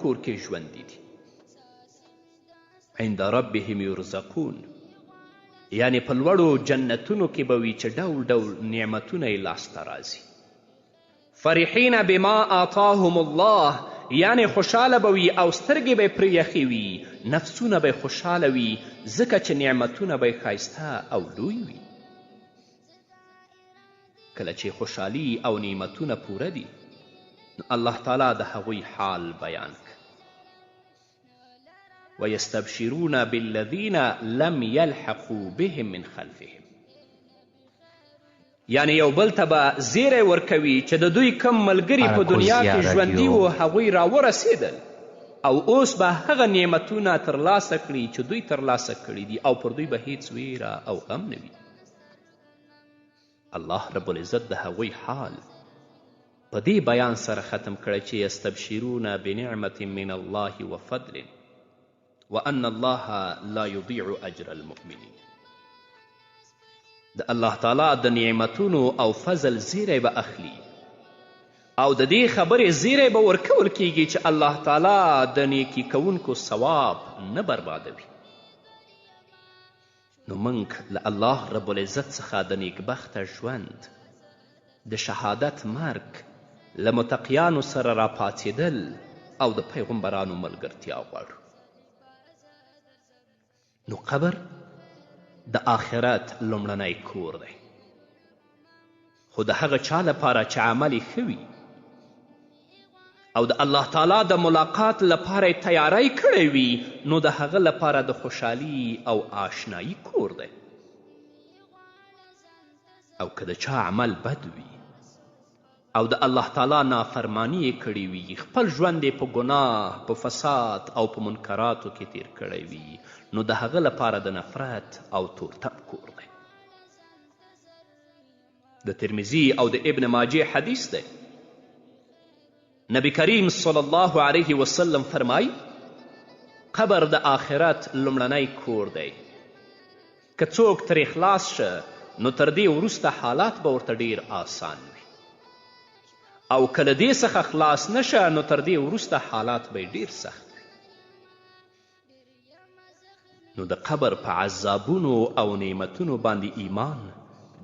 کور کې ژوندي دي. عند ربهم یرزقون، یعنی په لوړو جنتونو کې به وي چې ډول ډول نعمتونه یې لاسته راځي. فرحین بما آتاهم الله، یعنی خوشحاله به وي او سترګې به یې پرې یخې وي، نفسونه به یې خوشحاله وي ځکه چې نعمتونه به یې ښایسته او لوی وي. کله چې خوشحالي او نعمتونه پوره دي نو الله تعالی د هغوی حال بیان که. ویستبشرون بالذین لم یلحقوا بهم من خلفهم، یعنی یو بل ته به زیری ورکوي چې د دوی کم ملګري په دنیا کې ژوندي وو هغوی راورسېدل او اوس به هغه نعمتونه ترلاسه کړي چې دوی ترلاسه کړي دي او پر دوی به هیڅ ویره او غم نه وي. الله رب العزت د هغوی حال په دې بیان سره ختم کړی چې یستبشرون بنعمت من الله وفضل وان الله لا یضیع اجر المؤمنین. د الله تعالی د نعمتونو او فضل زیری به اخلي او د دې خبرې زیری به ورکول کیږي چې الله تعالی د نیکي کوونکو ثواب نه بربادوي. نو موږ له الله رب العزت څخه د نیکبخته ژوند، د شهادت مرګ، له متقیانو سره راپاڅېدل او د پیغمبرانو ملګرتیا غواړو. نو قبر د آخرت لومړنی کور دی، خو د هغه چا لپاره چې عمل یې ښه وي او د الله تعالی د ملاقات لپاره یې تیاری کړی وي نو د هغه لپاره د خوشحالي او آشنایی کور دی. او که د چا عمل بد وي او د الله تعالی نافرمانی یې کړې وي، خپل ژوند یې په ګناه، په فساد او په منکراتو کې تیر کړی وي نو د هغه لپاره د نفرت او تورتب کور دی. د ترمذي او د ابن ماجه حدیث دی. نبی کریم صلی الله علیه وسلم فرمای قبر د آخرت لومړنی کور دی. که څوک ترې خلاص شه نو تر دې وروسته حالات به ورته ډیر آسان وي او که له دې څخه خلاص نشه نو تر دې وروسته حالات به ډیر سخت وي. نو د قبر په عذابونو او نعمتونو باندې ایمان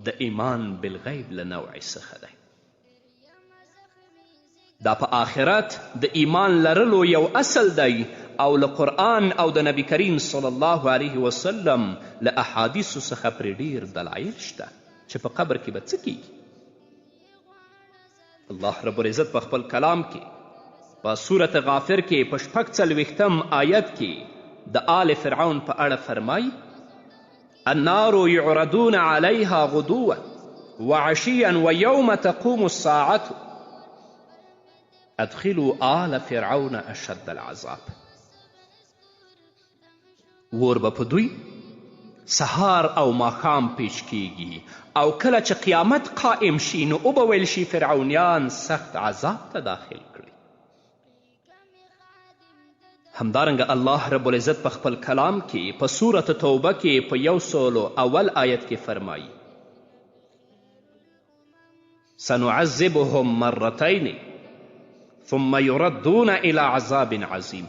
د ایمان بالغیب له نوع څخه دی. دا په آخرت د ایمان لرلو یو اصل دی او له قرآن او د نبی کریم صلی الله علیه وسلم له احادیثو څخه پرې ډیر دلایل شته چې په قبر کې به څه کیږي. الله رب العزت په خپل کلام کې په سورت غافر کې په 46 آیت کې د آل فرعون په اړه فرمای النار یعرضون علیها غدوا وعشیا ویوم تقوم الساعة ادخلوا آل فرعون اشد العذاب. اور به په دوی سهار او ماښام پیش کیږي او کله چې قیامت قائم شي نو او به ویل شي فرعونیان سخت عذاب ته داخل کړي. همدارنګه الله رب العزت په خپل کلام کې په سورة توبه کې په 101 آیت کې فرمایي سنعذبهم مرتين ثم يردون الى عذاب عظیم.